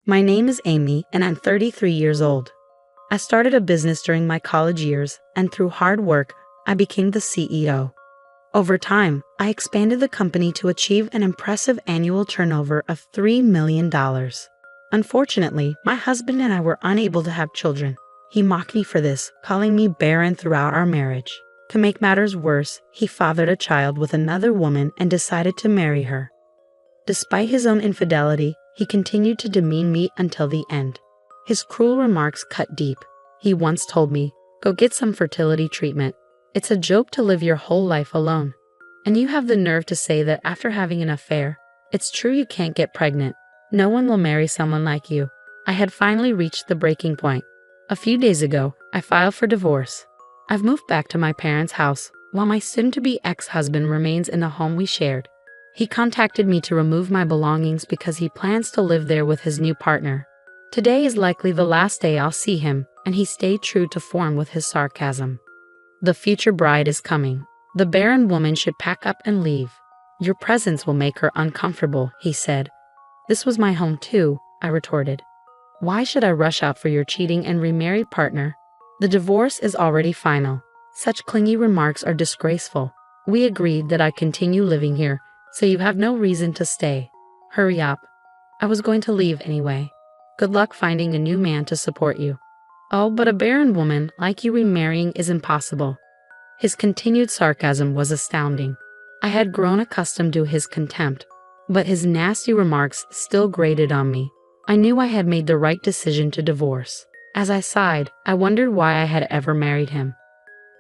My name is Amy, and I'm 33 years old. I started a business during my college years, and through hard work, I became the CEO. Over time, I expanded the company to achieve an impressive annual turnover of $3 million. Unfortunately, my husband and I were unable to have children. He mocked me for this, calling me barren throughout our marriage. To make matters worse, he fathered a child with another woman and decided to marry her. Despite his own infidelity, he continued to demean me until the end. His cruel remarks cut deep. He once told me, "Go get some fertility treatment. It's a joke to live your whole life alone. And you have the nerve to say that after having an affair, it's true you can't get pregnant. No one will marry someone like you." I had finally reached the breaking point. A few days ago, I filed for divorce. I've moved back to my parents' house, while my soon-to-be ex-husband remains in the home we shared. He contacted me to remove my belongings because he plans to live there with his new partner. Today is likely the last day I'll see him, and he stayed true to form with his sarcasm. "The future bride is coming. The barren woman should pack up and leave. Your presence will make her uncomfortable," he said. "This was my home too," I retorted. "Why should I rush out for your cheating and remarried partner? The divorce is already final." Such clingy remarks are disgraceful. "We agreed that I continue living here, so you have no reason to stay. Hurry up. I was going to leave anyway. Good luck finding a new man to support you. Oh, but a barren woman like you remarrying is impossible." His continued sarcasm was astounding. I had grown accustomed to his contempt, but his nasty remarks still grated on me. I knew I had made the right decision to divorce. As I sighed, I wondered why I had ever married him.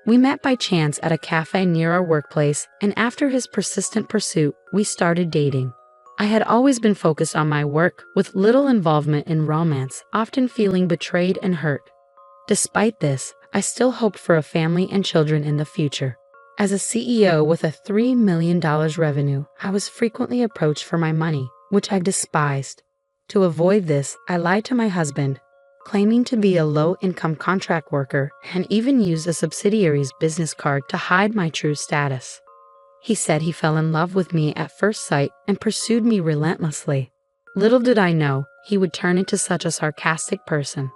We met by chance at a cafe near our workplace, and after his persistent pursuit, we started dating. I had always been focused on my work, with little involvement in romance, often feeling betrayed and hurt. Despite this, I still hoped for a family and children in the future. As a CEO with a $3 million revenue, I was frequently approached for my money, which I despised. To avoid this, I lied to my husband, claiming to be a low-income contract worker, and even used a subsidiary's business card to hide my true status. He said he fell in love with me at first sight and pursued me relentlessly. Little did I know he would turn into such a sarcastic person.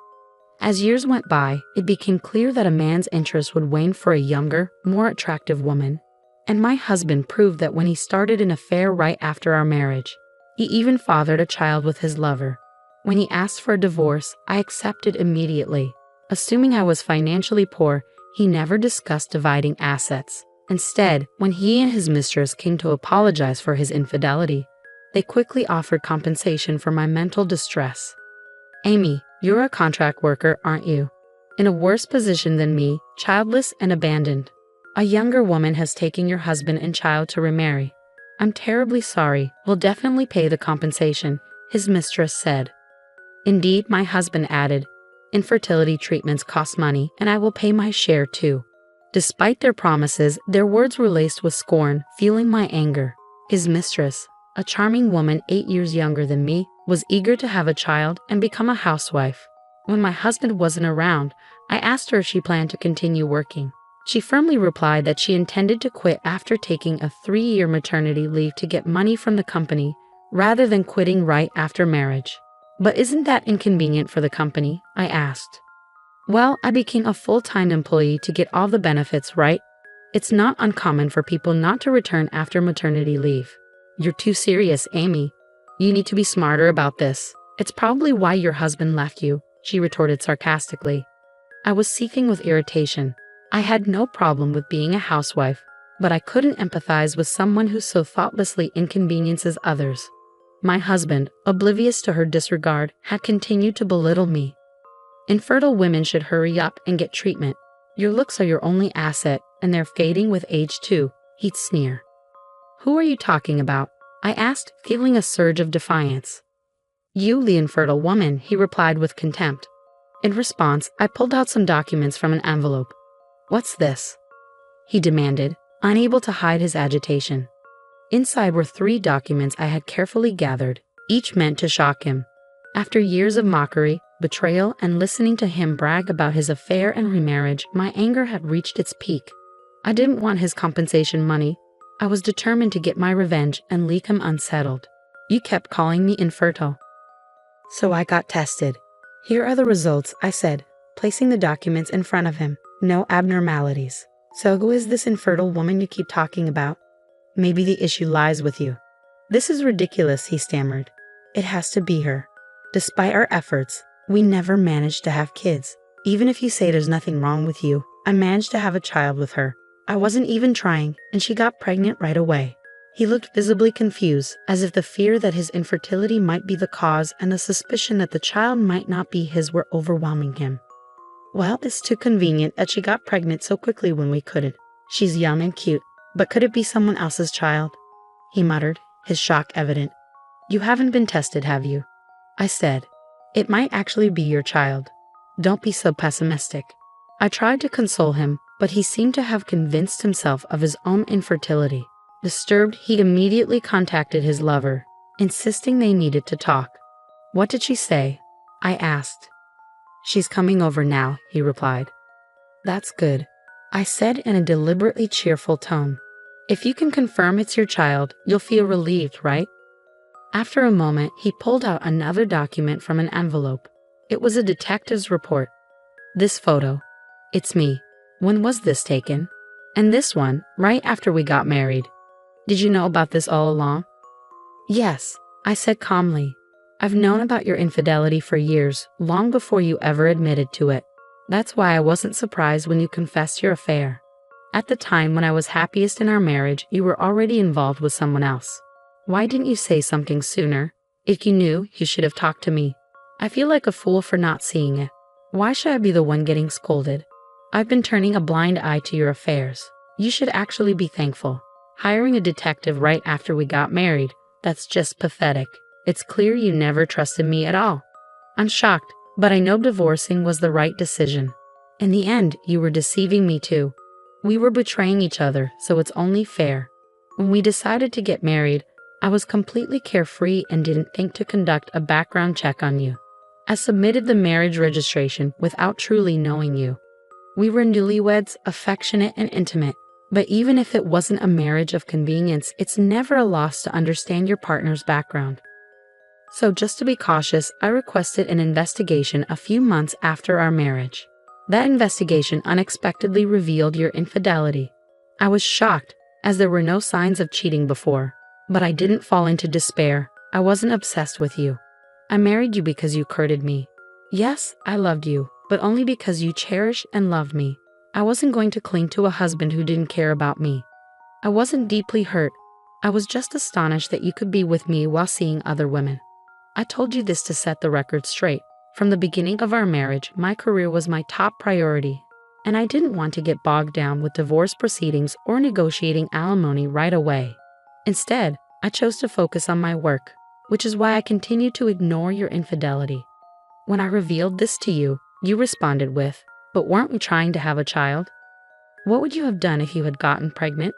As years went by, it became clear that a man's interest would wane for a younger, more attractive woman. And my husband proved that when he started an affair right after our marriage. He even fathered a child with his lover. When he asked for a divorce, I accepted immediately. Assuming I was financially poor, he never discussed dividing assets. Instead, when he and his mistress came to apologize for his infidelity, they quickly offered compensation for my mental distress. "Amy, you're a contract worker, aren't you? In a worse position than me, childless and abandoned. A younger woman has taken your husband and child to remarry. I'm terribly sorry. We'll definitely pay the compensation," his mistress said. Indeed, my husband added, "Infertility treatments cost money, and I will pay my share too." Despite their promises, their words were laced with scorn, fueling my anger. His mistress, a charming woman 8 years younger than me, was eager to have a child and become a housewife. When my husband wasn't around, I asked her if she planned to continue working. She firmly replied that she intended to quit after taking a 3-year maternity leave to get money from the company, rather than quitting right after marriage. "But isn't that inconvenient for the company?" I asked. "Well, I became a full-time employee to get all the benefits, right? It's not uncommon for people not to return after maternity leave." "You're too serious, Amy. You need to be smarter about this. It's probably why your husband left you," she retorted sarcastically. I was seething with irritation. I had no problem with being a housewife, but I couldn't empathize with someone who so thoughtlessly inconveniences others. My husband, oblivious to her disregard, had continued to belittle me. "Infertile women should hurry up and get treatment. Your looks are your only asset, and they're fading with age too," he'd sneer. "Who are you talking about?" I asked, feeling a surge of defiance. "You, the infertile woman," he replied with contempt. In response, I pulled out some documents from an envelope. "What's this?" he demanded, unable to hide his agitation. Inside were 3 documents I had carefully gathered, each meant to shock him. After years of mockery, betrayal, and listening to him brag about his affair and remarriage, my anger had reached its peak. I didn't want his compensation money. I was determined to get my revenge and leave him unsettled. "You kept calling me infertile." So I got tested. Here are the results, I said, placing the documents in front of him. No abnormalities. So who is this infertile woman you keep talking about? Maybe the issue lies with you. This is ridiculous, he stammered. It has to be her. Despite our efforts, we never managed to have kids. Even if you say there's nothing wrong with you, I managed to have a child with her. I wasn't even trying, and she got pregnant right away. He looked visibly confused, as if the fear that his infertility might be the cause and the suspicion that the child might not be his were overwhelming him. Well, it's too convenient that she got pregnant so quickly when we couldn't. She's young and cute, but could it be someone else's child? He muttered, his shock evident. You haven't been tested, have you? I said. It might actually be your child. Don't be so pessimistic. I tried to console him, but he seemed to have convinced himself of his own infertility. Disturbed, he immediately contacted his lover, insisting they needed to talk. What did she say? I asked. She's coming over now, he replied. That's good, I said in a deliberately cheerful tone. If you can confirm it's your child, you'll feel relieved, right? After a moment, he pulled out another document from an envelope. It was a detective's report. This photo. It's me. When was this taken? And this one, right after we got married. Did you know about this all along? Yes, I said calmly. I've known about your infidelity for years, long before you ever admitted to it. That's why I wasn't surprised when you confessed your affair. At the time when I was happiest in our marriage, you were already involved with someone else. Why didn't you say something sooner? If you knew, you should have talked to me. I feel like a fool for not seeing it. Why should I be the one getting scolded? I've been turning a blind eye to your affairs. You should actually be thankful. Hiring a detective right after we got married, that's just pathetic. It's clear you never trusted me at all. I'm shocked, but I know divorcing was the right decision. In the end, you were deceiving me too. We were betraying each other, so it's only fair. When we decided to get married, I was completely carefree and didn't think to conduct a background check on you. I submitted the marriage registration without truly knowing you. We were newlyweds, affectionate and intimate, but even if it wasn't a marriage of convenience, it's never a loss to understand your partner's background. So just to be cautious, I requested an investigation a few months after our marriage. That investigation unexpectedly revealed your infidelity. I was shocked, as there were no signs of cheating before. But I didn't fall into despair. I wasn't obsessed with you. I married you because you courted me. Yes, I loved you, but only because you cherished and loved me. I wasn't going to cling to a husband who didn't care about me. I wasn't deeply hurt. I was just astonished that you could be with me while seeing other women. I told you this to set the record straight. From the beginning of our marriage, my career was my top priority, and I didn't want to get bogged down with divorce proceedings or negotiating alimony right away. Instead, I chose to focus on my work, which is why I continued to ignore your infidelity. When I revealed this to you, you responded with, "But weren't we trying to have a child?" What would you have done if you had gotten pregnant?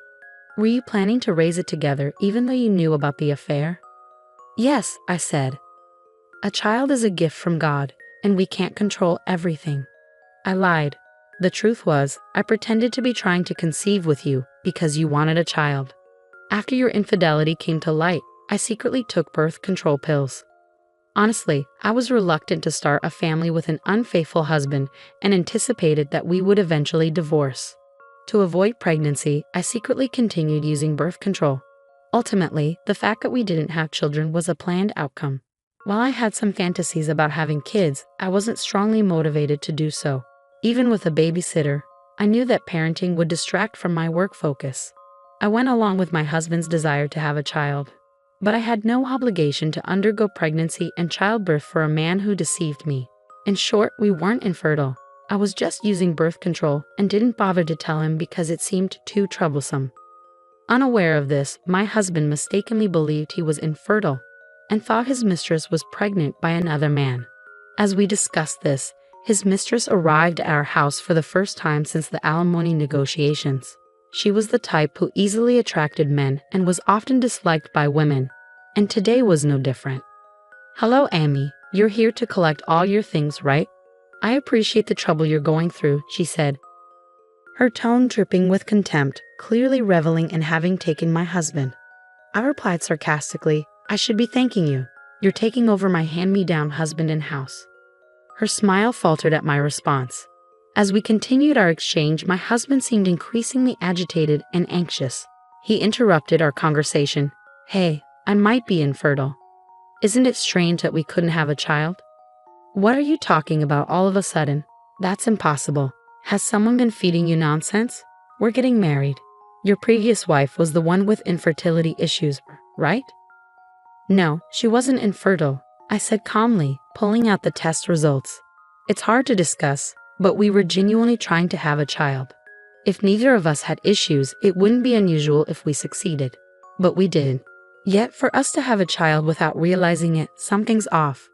Were you planning to raise it together even though you knew about the affair? Yes, I said. A child is a gift from God, and we can't control everything. I lied. The truth was, I pretended to be trying to conceive with you because you wanted a child. After your infidelity came to light, I secretly took birth control pills. Honestly, I was reluctant to start a family with an unfaithful husband and anticipated that we would eventually divorce. To avoid pregnancy, I secretly continued using birth control. Ultimately, the fact that we didn't have children was a planned outcome. While I had some fantasies about having kids, I wasn't strongly motivated to do so. Even with a babysitter, I knew that parenting would distract from my work focus. I went along with my husband's desire to have a child, but I had no obligation to undergo pregnancy and childbirth for a man who deceived me. In short, we weren't infertile. I was just using birth control and didn't bother to tell him because it seemed too troublesome. Unaware of this, my husband mistakenly believed he was infertile and thought his mistress was pregnant by another man. As we discussed this, his mistress arrived at our house for the first time since the alimony negotiations. She was the type who easily attracted men and was often disliked by women, and today was no different. "Hello, Amy. You're here to collect all your things, right? I appreciate the trouble you're going through," she said, her tone dripping with contempt, clearly reveling in having taken my husband. I replied sarcastically, "I should be thanking you. You're taking over my hand-me-down husband and house." Her smile faltered at my response. As we continued our exchange, my husband seemed increasingly agitated and anxious. He interrupted our conversation. "Hey, I might be infertile. Isn't it strange that we couldn't have a child?" "What are you talking about all of a sudden? That's impossible. Has someone been feeding you nonsense? We're getting married. Your previous wife was the one with infertility issues, right?" "No, she wasn't infertile," I said calmly, pulling out the test results. "It's hard to discuss, but we were genuinely trying to have a child. If neither of us had issues, it wouldn't be unusual if we succeeded. But we didn't. Yet for us to have a child without realizing it, something's off.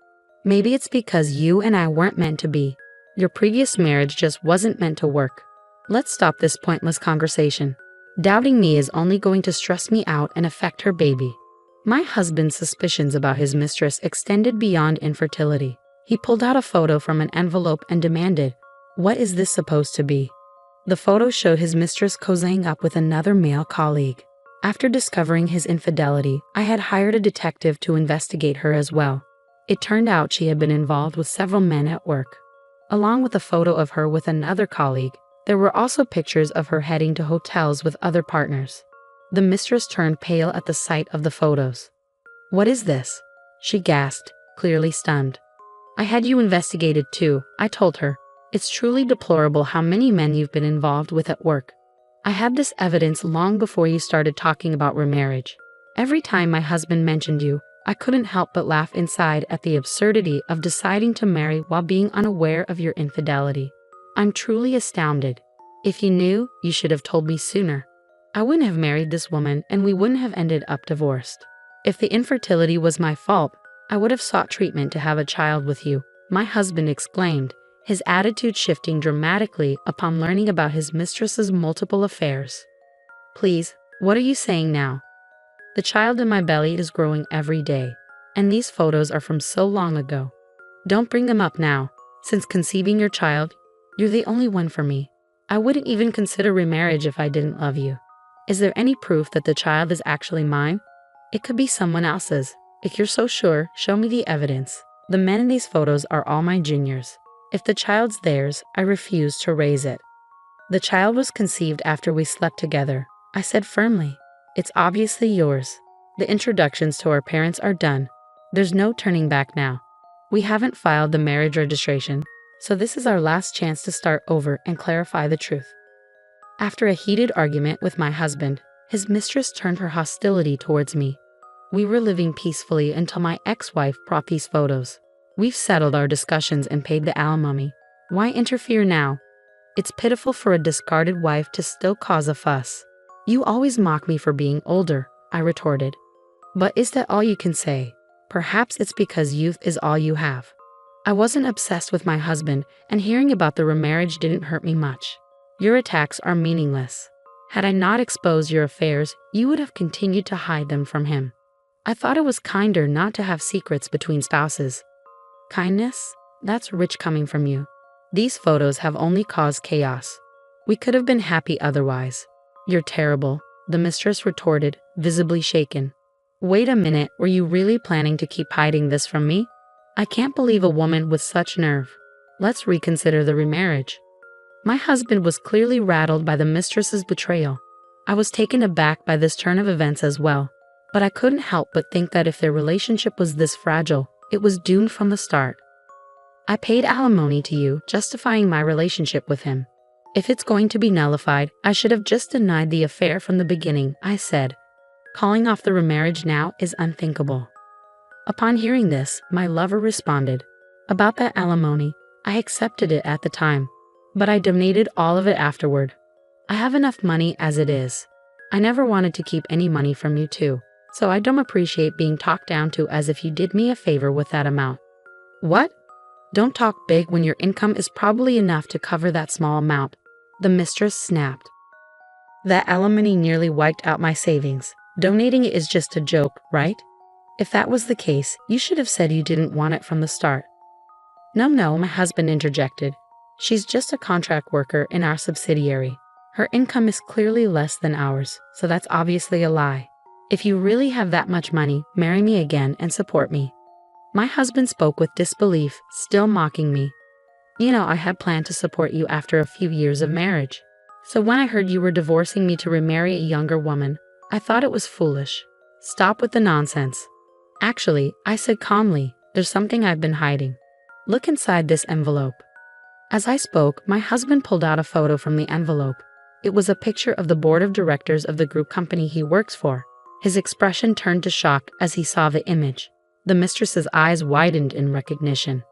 Maybe it's because you and I weren't meant to be. Your previous marriage just wasn't meant to work. Let's stop this pointless conversation. Doubting me is only going to stress me out and affect her baby." My husband's suspicions about his mistress extended beyond infertility. He pulled out a photo from an envelope and demanded, "What is this supposed to be?" The photo showed his mistress cozying up with another male colleague. After discovering his infidelity, I had hired a detective to investigate her as well. It turned out she had been involved with several men at work. Along with a photo of her with another colleague, there were also pictures of her heading to hotels with other partners. The mistress turned pale at the sight of the photos. "What is this?" she gasped, clearly stunned. "I had you investigated too," I told her. "It's truly deplorable how many men you've been involved with at work. I had this evidence long before you started talking about remarriage. Every time my husband mentioned you, I couldn't help but laugh inside at the absurdity of deciding to marry while being unaware of your infidelity. I'm truly astounded. If you knew, you should have told me sooner. I wouldn't have married this woman and we wouldn't have ended up divorced. If the infertility was my fault, I would have sought treatment to have a child with you," my husband exclaimed, his attitude shifting dramatically upon learning about his mistress's multiple affairs. "Please, what are you saying now? The child in my belly is growing every day, and these photos are from so long ago. Don't bring them up now. Since conceiving your child, you're the only one for me. I wouldn't even consider remarriage if I didn't love you. Is there any proof that the child is actually mine? It could be someone else's. If you're so sure, show me the evidence. The men in these photos are all my juniors. If the child's theirs, I refuse to raise it." "The child was conceived after we slept together," I said firmly. "It's obviously yours. The introductions to our parents are done. There's no turning back now. We haven't filed the marriage registration, so this is our last chance to start over and clarify the truth." After a heated argument with my husband, his mistress turned her hostility towards me. We were living peacefully until my ex-wife brought these photos. "We've settled our discussions and paid the alimony. Why interfere now? It's pitiful for a discarded wife to still cause a fuss." "You always mock me for being older," I retorted. "But is that all you can say? Perhaps it's because youth is all you have." I wasn't obsessed with my husband, and hearing about the remarriage didn't hurt me much. Your attacks are meaningless. Had I not exposed your affairs, you would have continued to hide them from him. I thought it was kinder not to have secrets between spouses. Kindness? That's rich coming from you. These photos have only caused chaos. We could have been happy otherwise. You're terrible, the mistress retorted, visibly shaken. Wait a minute, were you really planning to keep hiding this from me? I can't believe a woman with such nerve. Let's reconsider the remarriage. My husband was clearly rattled by the mistress's betrayal. I was taken aback by this turn of events as well, but I couldn't help but think that if their relationship was this fragile, it was doomed from the start. "I paid alimony to you, justifying my relationship with him. If it's going to be nullified, I should have just denied the affair from the beginning," I said. "Calling off the remarriage now is unthinkable." Upon hearing this, my lover responded, "About that alimony, I accepted it at the time, but I donated all of it afterward. I have enough money as it is. I never wanted to keep any money from you too, so I don't appreciate being talked down to as if you did me a favor with that amount." "What? Don't talk big when your income is probably enough to cover that small amount," the mistress snapped. "That alimony nearly wiped out my savings. Donating it is just a joke, right? If that was the case, you should have said you didn't want it from the start." No, my husband interjected. "She's just a contract worker in our subsidiary. Her income is clearly less than ours, so that's obviously a lie. If you really have that much money, marry me again and support me." My husband spoke with disbelief, still mocking me. I had planned to support you after a few years of marriage. So when I heard you were divorcing me to remarry a younger woman, I thought it was foolish. Stop with the nonsense. Actually, I said calmly, there's something I've been hiding. Look inside this envelope. As I spoke, my husband pulled out a photo from the envelope. It was a picture of the board of directors of the group company he works for. His expression turned to shock as he saw the image. The mistress's eyes widened in recognition.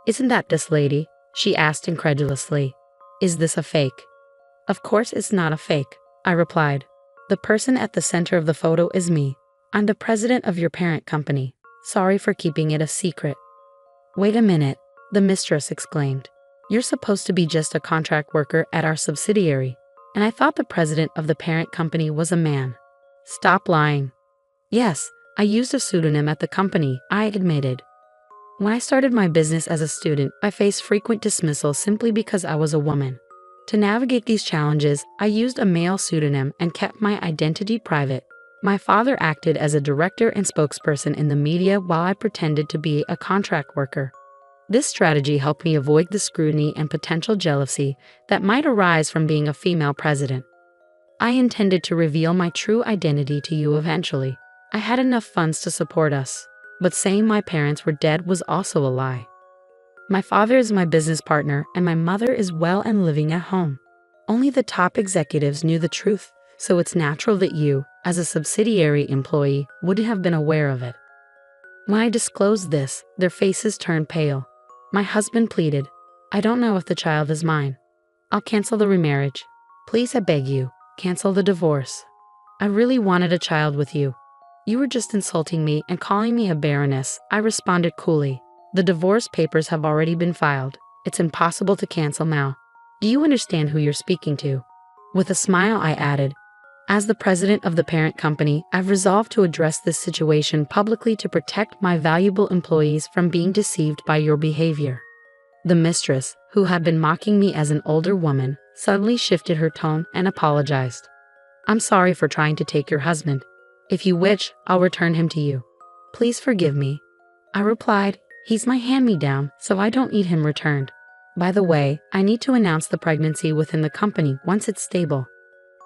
Isn't that this lady? She asked incredulously. Is this a fake? Of course it's not a fake, I replied. The person at the center of the photo is me. I'm the president of your parent company. Sorry for keeping it a secret. Wait a minute, the mistress exclaimed. You're supposed to be just a contract worker at our subsidiary, and I thought the president of the parent company was a man. Stop lying. Yes, I used a pseudonym at the company, I admitted. When I started my business as a student, I faced frequent dismissal simply because I was a woman. To navigate these challenges, I used a male pseudonym and kept my identity private. My father acted as a director and spokesperson in the media while I pretended to be a contract worker. This strategy helped me avoid the scrutiny and potential jealousy that might arise from being a female president. I intended to reveal my true identity to you eventually. I had enough funds to support us, but saying my parents were dead was also a lie. My father is my business partner and my mother is well and living at home. Only the top executives knew the truth, so it's natural that you, as a subsidiary employee, wouldn't have been aware of it. When I disclosed this, their faces turned pale. My husband pleaded, I don't know if the child is mine. I'll cancel the remarriage. Please, I beg you, cancel the divorce. I really wanted a child with you. You were just insulting me and calling me a baroness, I responded coolly. The divorce papers have already been filed. It's impossible to cancel now. Do you understand who you're speaking to? With a smile, I added, as the president of the parent company, I've resolved to address this situation publicly to protect my valuable employees from being deceived by your behavior. The mistress, who had been mocking me as an older woman, suddenly shifted her tone and apologized. I'm sorry for trying to take your husband. If you wish, I'll return him to you. Please forgive me. I replied, he's my hand-me-down, so I don't need him returned. By the way, I need to announce the pregnancy within the company once it's stable.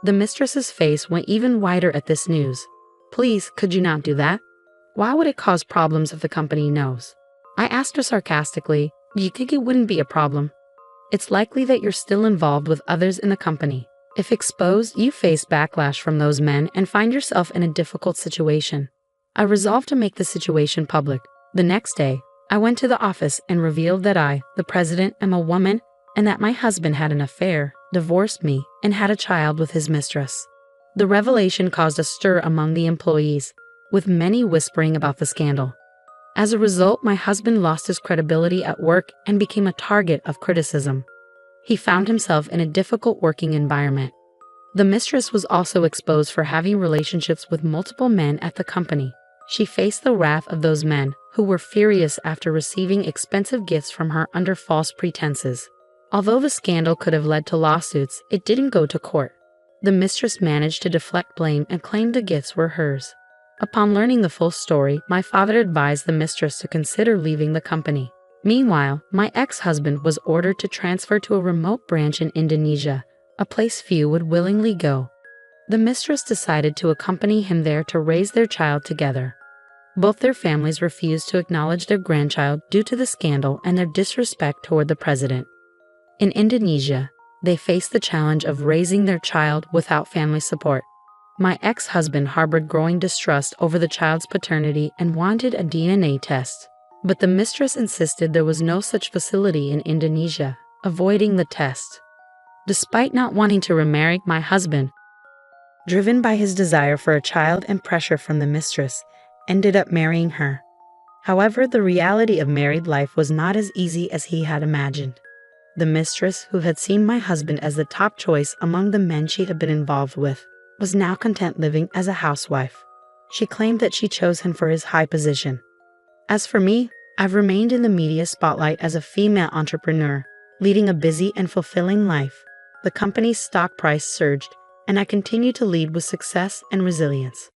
The mistress's face went even wider at this news. Please, could you not do that? Why would it cause problems if the company knows? I asked her sarcastically, do you think it wouldn't be a problem? It's likely that you're still involved with others in the company. If exposed, you face backlash from those men and find yourself in a difficult situation. I resolved to make the situation public. The next day, I went to the office and revealed that I, the president, am a woman and that my husband had an affair, divorced me, and had a child with his mistress. The revelation caused a stir among the employees, with many whispering about the scandal. As a result, my husband lost his credibility at work and became a target of criticism. He found himself in a difficult working environment. The mistress was also exposed for having relationships with multiple men at the company. She faced the wrath of those men, who were furious after receiving expensive gifts from her under false pretenses. Although the scandal could have led to lawsuits, it didn't go to court. The mistress managed to deflect blame and claimed the gifts were hers. Upon learning the full story, my father advised the mistress to consider leaving the company. Meanwhile, my ex-husband was ordered to transfer to a remote branch in Indonesia, a place few would willingly go. The mistress decided to accompany him there to raise their child together. Both their families refused to acknowledge their grandchild due to the scandal and their disrespect toward the president. In Indonesia, they faced the challenge of raising their child without family support. My ex-husband harbored growing distrust over the child's paternity and wanted a DNA test. But the mistress insisted there was no such facility in Indonesia, avoiding the test. Despite not wanting to remarry my husband, driven by his desire for a child and pressure from the mistress, ended up marrying her. However, the reality of married life was not as easy as he had imagined. The mistress, who had seen my husband as the top choice among the men she had been involved with, was now content living as a housewife. She claimed that she chose him for his high position. As for me, I've remained in the media spotlight as a female entrepreneur, leading a busy and fulfilling life. The company's stock price surged, and I continue to lead with success and resilience.